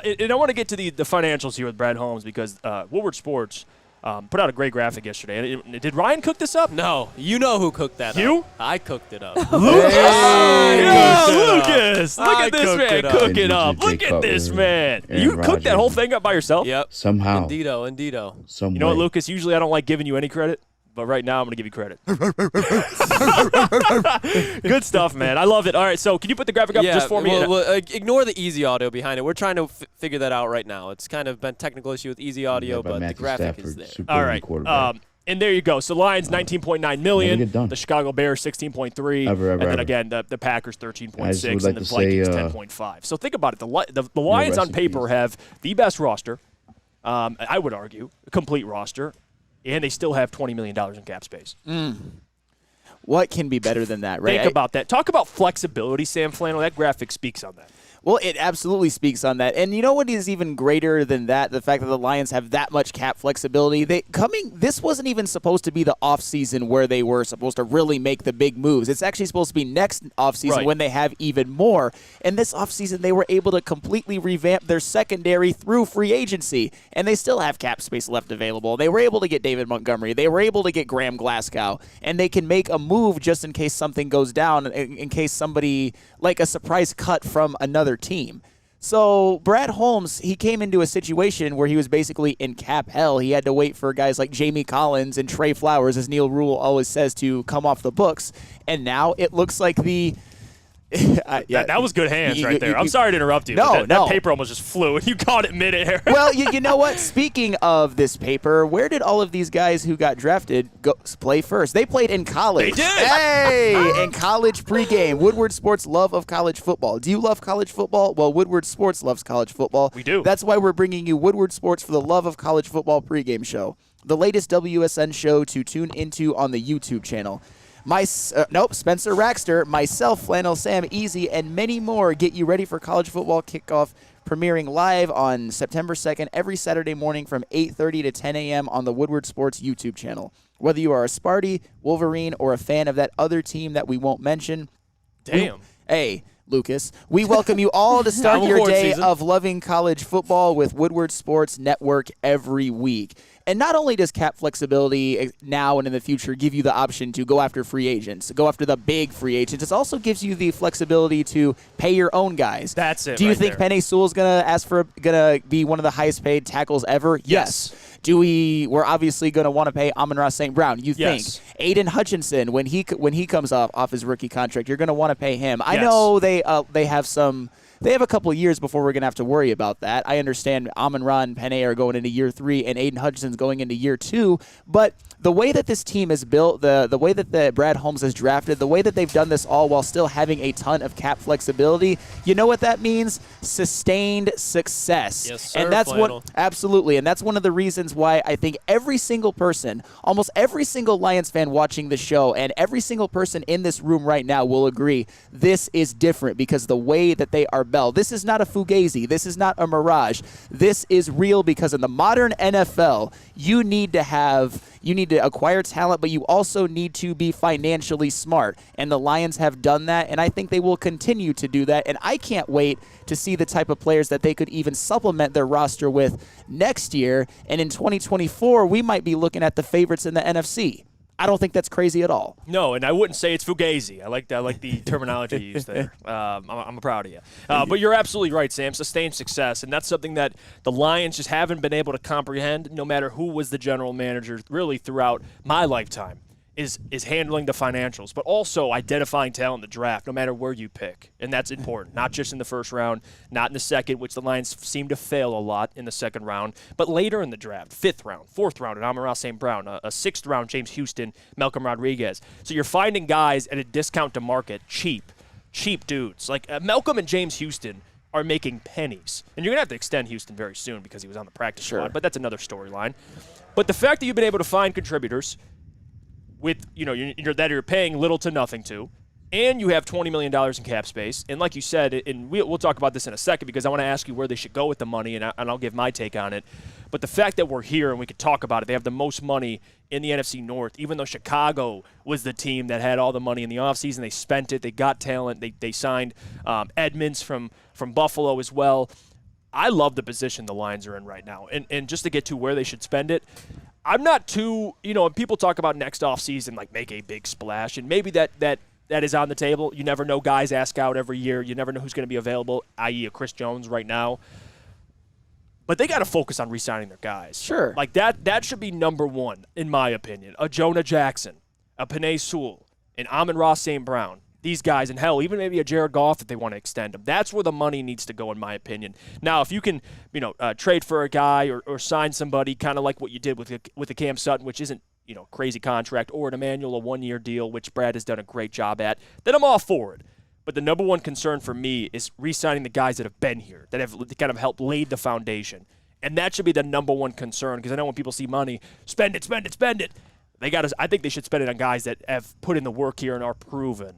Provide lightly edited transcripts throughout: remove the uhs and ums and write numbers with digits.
And I want to get to the financials here with Brad Holmes because Woodward Sports put out a great graphic yesterday. Did Ryan cook this up? No. You know who cooked that up. You? I cooked it up. Lucas! Yeah, Lucas! Look at this man cook it up. J. Look at this man. Aaron You cooked that Rodgers. whole thing up by yourself? Yep. Somehow. Indeedo. Some You know what, way. Lucas? Usually I don't like giving you any credit, but right now I'm going to give you credit. Good stuff, man. I love it. All right, so can you put the graphic up just for me? Well, ignore the easy audio behind it. We're trying to figure that out right now. It's kind of been a technical issue with easy audio, but the graphic is there. All right. And there you go. So Lions, $19.9 million. The Chicago Bears, $16.3. And then again, the Packers, $13.6. And the Vikings, $10.5. So think about it. The Lions on paper have the best roster, I would argue, a complete roster, and they still have $20 million in cap space. What can be better than that, right? Think about that. Talk about flexibility, Sam Flannel. That graphic speaks on that. Well, it absolutely speaks on that. And you know what is even greater than that? The fact that the Lions have that much cap flexibility. This wasn't even supposed to be the offseason where they were supposed to really make the big moves. It's actually supposed to be next offseason when they have even more. And this offseason, they were able to completely revamp their secondary through free agency. And they still have cap space left available. They were able to get David Montgomery. They were able to get Graham Glasgow. And they can make a move just in case something goes down, in case somebody, like a surprise cut from another team. So Brad Holmes, he came into a situation where he was basically in cap hell. He had to wait for guys like Jamie Collins and Trey Flowers, as Neil Rule always says, to come off the books. And now it looks like the that was good hands right there. I'm sorry to interrupt you. No, that paper almost just flew, and you caught it midair. Well, you know what? Speaking of this paper, where did all of these guys who got drafted play first? They played in college. They did. Hey, in college pregame. Woodward Sports' love of college football. Do you love college football? Well, Woodward Sports loves college football. We do. That's why we're bringing you Woodward Sports for the love of college football pregame show, the latest WSN show to tune into on the YouTube channel. Spencer Raxter, myself, Flannel Sam, Easy, and many more get you ready for college football kickoff, premiering live on September 2nd every Saturday morning from 8:30 to 10 a.m. on the Woodward Sports YouTube channel. Whether you are a Sparty, Wolverine, or a fan of that other team that we won't mention. Damn. Hey, Lucas, we welcome you all to start your day of loving college football with Woodward Sports Network every week. And not only does cap flexibility now and in the future give you the option to go after free agents, go after the big free agents, it also gives you the flexibility to pay your own guys. That's it. Do you think Penei Sewell's gonna be one of the highest paid tackles ever? Yes. We're obviously going to want to pay Amon-Ra St. Brown. You think Yes. Aiden Hutchinson, when he comes off his rookie contract, you're going to want to pay him. I know they have a couple of years before we're going to have to worry about that. I understand Amon-Ra and Penei are going into year 3 and Aiden Hutchinson's going into year 2, but the way that this team is built, the way that the Brad Holmes has drafted, the way that they've done this all while still having a ton of cap flexibility, you know what that means? Sustained success. Yes, sir, and that's Flannel. absolutely, and that's one of the reasons why I think every single person, almost every single Lions fan watching the show, and every single person in this room right now will agree this is different because the way that they are built. This is not a fugazi. This is not a mirage. This is real because in the modern NFL, you need to acquire talent, but you also need to be financially smart. And the Lions have done that, and I think they will continue to do that. And I can't wait to see the type of players that they could even supplement their roster with next year. And in 2024, we might be looking at the favorites in the NFC. I don't think that's crazy at all. No, and I wouldn't say it's fugazi. I like the terminology you used there. I'm proud of you. But you're absolutely right, Sam. Sustained success, and that's something that the Lions just haven't been able to comprehend, no matter who was the general manager really throughout my lifetime, is handling the financials, but also identifying talent in the draft, no matter where you pick. And that's important, not just in the first round, not in the second, which the Lions seem to fail a lot in the second round, but later in the draft, 5th round, 4th round, and Amon-Ra St. Brown, a 6th round, James Houston, Malcolm Rodriguez. So you're finding guys at a discount to market, cheap dudes. Like Malcolm and James Houston are making pennies. And you're going to have to extend Houston very soon because he was on the practice squad, but that's another storyline. But the fact that you've been able to find contributors with, that you're paying little to nothing to, and you have $20 million in cap space, and like you said, and we'll talk about this in a second because I want to ask you where they should go with the money, and I'll give my take on it. But the fact that we're here and we could talk about it, they have the most money in the NFC North, even though Chicago was the team that had all the money in the offseason. They spent it. They got talent. They signed Edmonds from Buffalo as well. I love the position the Lions are in right now. And just to get to where they should spend it, I'm not too, and people talk about next offseason, like make a big splash, and maybe that is on the table. You never know. Guys ask out every year. You never know who's going to be available, i.e. a Chris Jones right now. But they got to focus on re-signing their guys. Sure. Like that should be number one, in my opinion. A Jonah Jackson, a Penei Sewell, an Amon-Ra St. Brown. These guys, and hell, even maybe a Jared Goff if they want to extend him. That's where the money needs to go, in my opinion. Now, if you can, trade for a guy or sign somebody, kind of like what you did with a Cam Sutton, which isn't, crazy contract, or an Emmanuel, a 1-year deal, which Brad has done a great job at, then I'm all for it. But the number one concern for me is re-signing the guys that have been here, that have kind of helped lay the foundation. And that should be the number one concern, because I know when people see money, spend it, spend it, spend it. I think they should spend it on guys that have put in the work here and are proven.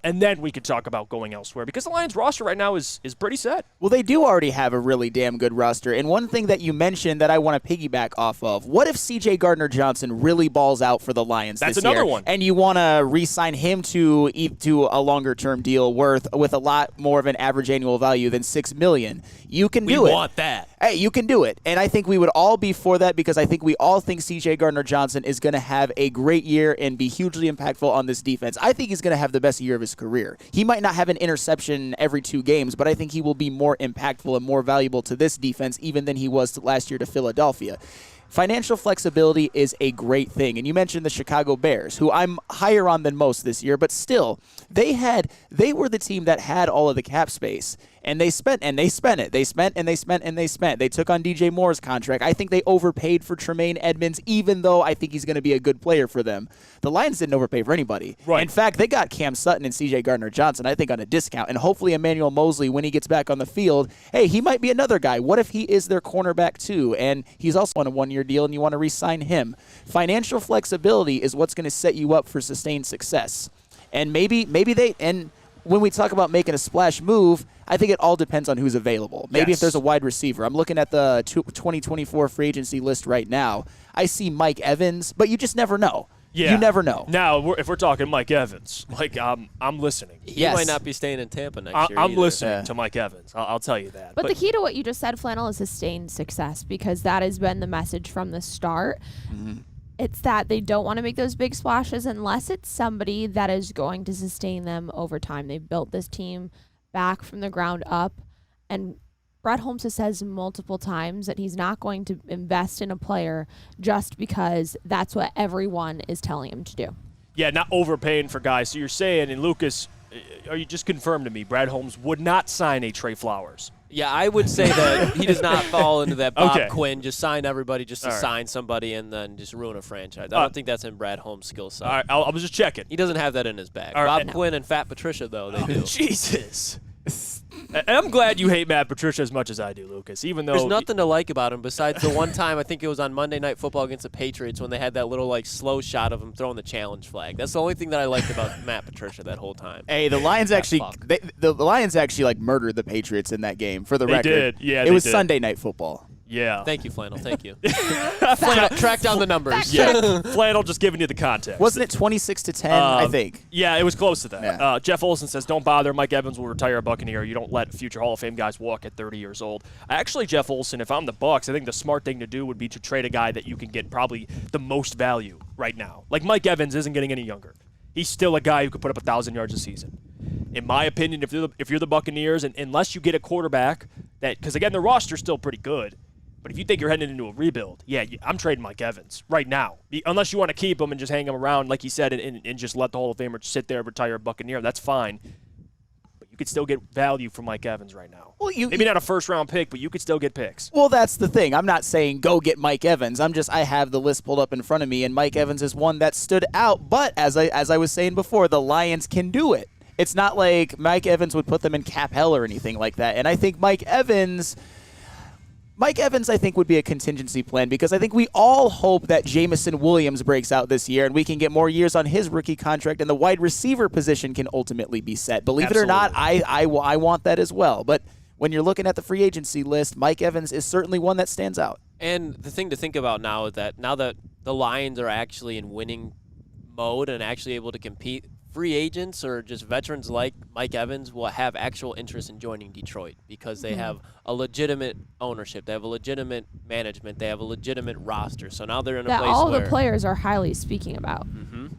And then we could talk about going elsewhere, because the Lions roster right now is pretty set. Well, they do already have a really damn good roster. And one thing that you mentioned that I want to piggyback off of, what if C.J. Gardner-Johnson really balls out for the Lions That's this year? another one. And you want to re-sign him to a longer-term deal with a lot more of an average annual value than $6 million. You can do it. We want that. Hey, you can do it. And I think we would all be for that, because I think we all think C.J. Gardner-Johnson is going to have a great year and be hugely impactful on this defense. I think he's going to have the best year of his career. He might not have an interception every 2 games, but I think he will be more impactful and more valuable to this defense even than he was last year to Philadelphia. Financial flexibility is a great thing. And you mentioned the Chicago Bears, who I'm higher on than most this year, but still, they were the team that had all of the cap space. And they spent it. They spent and they spent and they spent. They took on DJ Moore's contract. I think they overpaid for Tremaine Edmonds, even though I think he's going to be a good player for them. The Lions didn't overpay for anybody. Right. In fact, they got Cam Sutton and CJ Gardner-Johnson, I think, on a discount. And hopefully Emmanuel Mosley, when he gets back on the field, hey, he might be another guy. What if he is their cornerback too? And he's also on a 1-year deal and you want to re-sign him. Financial flexibility is what's going to set you up for sustained success. And maybe they... and when we talk about making a splash move, I think it all depends on who's available. Maybe if there's a wide receiver. I'm looking at the 2024 free agency list right now. I see Mike Evans, but you just never know. Yeah. You never know. Now, if we're talking Mike Evans, I'm listening. He might not be staying in Tampa next year. I'm listening to Mike Evans. I'll tell you that. But the key to what you just said, Flannel, is sustained success, because that has been the message from the start. Mm-hmm. It's that they don't want to make those big splashes unless it's somebody that is going to sustain them over time. They've built this team back from the ground up, and Brett Holmes has said multiple times that he's not going to invest in a player just because that's what everyone is telling him to do. Yeah, not overpaying for guys. So you're saying, and Lucas, are you just confirmed to me, Brad Holmes would not sign a Trey Flowers? Yeah, I would say that he does not fall into that Bob Quinn, just sign everybody just to sign somebody and then just ruin a franchise. I don't think that's in Brad Holmes' skill set. All right, I was just checking. He doesn't have that in his bag. Right. Bob Quinn and Fat Patricia, though, they do. Jesus. And I'm glad you hate Matt Patricia as much as I do, Lucas, even though... There's nothing to like about him besides the one time, I think it was on Monday Night Football against the Patriots, when they had that little slow shot of him throwing the challenge flag. That's the only thing that I liked about Matt Patricia that whole time. Hey, the Lions the Lions actually murdered the Patriots in that game, for the record. They did, yeah. It was Sunday Night Football. Yeah. Thank you, Flannel. Thank you. Track down the numbers. Yeah. Flannel just giving you the context. Wasn't it 26-10, I think? Yeah, it was close to that. Yeah. Jeff Olson says, don't bother. Mike Evans will retire a Buccaneer. You don't let future Hall of Fame guys walk at 30 years old. Actually, Jeff Olson, if I'm the Bucs, I think the smart thing to do would be to trade a guy that you can get probably the most value right now. Like Mike Evans isn't getting any younger. He's still a guy who could put up 1,000 yards a season. In my opinion, if you're the Buccaneers, and unless you get a quarterback that, because again, the roster's still pretty good, but if you think you're heading into a rebuild, I'm trading Mike Evans right now. Unless you want to keep him and just hang him around, like he said, and just let the Hall of Famer sit there and retire a Buccaneer, that's fine. But you could still get value from Mike Evans right now. Well, maybe not a first-round pick, but you could still get picks. Well, that's the thing. I'm not saying go get Mike Evans. I have the list pulled up in front of me, and Mike Evans is one that stood out. But as I was saying before, the Lions can do it. It's not like Mike Evans would put them in cap hell or anything like that. And I think Mike Evans, I think, would be a contingency plan, because I think we all hope that Jamison Williams breaks out this year and we can get more years on his rookie contract and the wide receiver position can ultimately be set. Believe it or not, I want that as well. But when you're looking at the free agency list, Mike Evans is certainly one that stands out. And the thing to think about now is that now that the Lions are actually in winning mode and actually able to compete free agents or just veterans like Mike Evans will have actual interest in joining Detroit because they have a legitimate ownership, they have a legitimate management, they have a legitimate roster. So now they're in a that place all where the players are highly speaking about.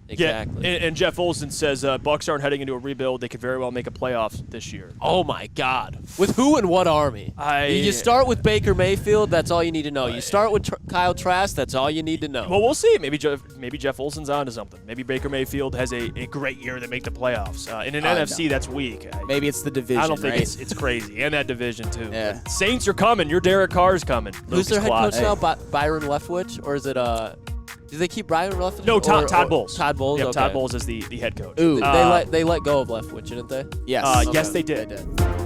exactly. Yeah, and Jeff Olson says Bucks aren't heading into a rebuild. They could very well make a playoff this year. Oh my God! With who and what army? You start with Baker Mayfield. That's all you need to know. You start with Kyle Trask. That's all you need to know. Well, we'll see. Maybe Jeff Olson's onto something. Maybe Baker Mayfield has a great year that make the playoffs. In an NFC that's weak. Maybe it's the division. I don't think right? it's crazy, and that division too. Yeah. But Saints are coming. Your Derek Carr's coming. Who's their head Lucas coach Klotz. now? Byron Leftwich, or is it Do they keep Byron Leftwich? No, Todd Bowles. Todd Bowles. Yep, Okay. Todd Bowles is the head coach. Ooh. They let go of Leftwich, didn't they? Yes. Yes, Okay. they did. They did.